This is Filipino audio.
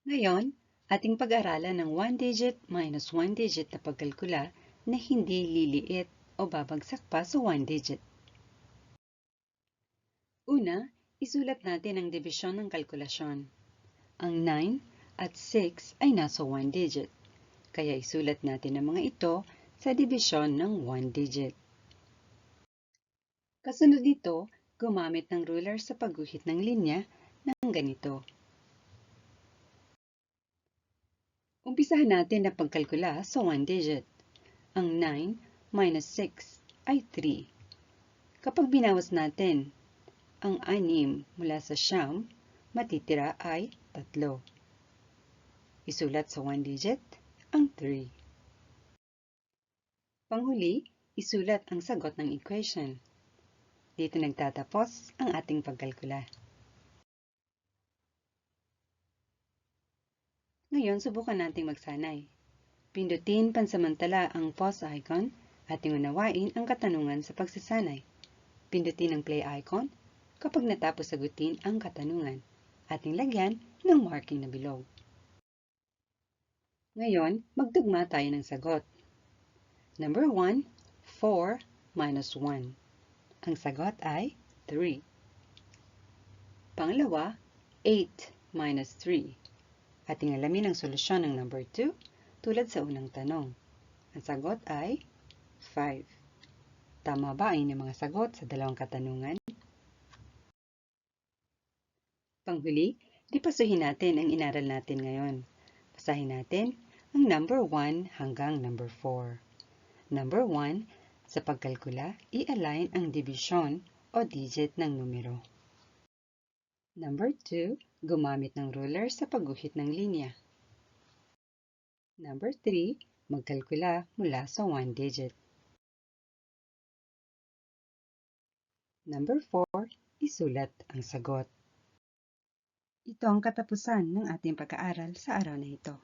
Ngayon, ating pag-aralan ng 1 digit minus 1 digit na pagkalkula na hindi liliit o babagsak pa sa 1 digit. Una, isulat natin ang dibisyon ng kalkulasyon. Ang 9 at 6 ay nasa 1 digit, kaya isulat natin ang mga ito sa dibisyon ng 1 digit. Kasunod nito, gumamit ng ruler sa pagguhit ng linya ng ganito. Umpisahan natin ang pagkalkula sa 1 digit. Ang 9 minus 6 ay 3. Kapag binawas natin ang 6 mula sa 9, matitira ay 3. Isulat sa 1 digit ang 3. Panghuli, isulat ang sagot ng equation. Dito nagtatapos ang ating pagkalkula. Ngayon, subukan nating magsanay. Pindutin pansamantala ang pause icon at unawain ang katanungan sa pagsasanay. Pindutin ang play icon kapag natapos sagutin ang katanungan. Ating lagyan ng marking na bilog. Ngayon, magtugma tayo ng sagot. Number 1, 4 minus 1. Ang sagot ay 3. Pangalawa, 8 minus 3. Ating alamin ang solusyon ng number 2 tulad sa unang tanong. Ang sagot ay 5. Tama ba ang inyong mga sagot sa dalawang katanungan? Panghuli, dipasuhin natin ang inaral natin ngayon. Basahin natin ang number 1 hanggang number 4. Number 1, sa pagkalkula, i-align ang division o digit ng numero. Number 2, gumamit ng ruler sa pagguhit ng linya. Number 3, magkalkula mula sa 1 digit. Number 4, isulat ang sagot. Ito ang katapusan ng ating pag-aaral sa araw na ito.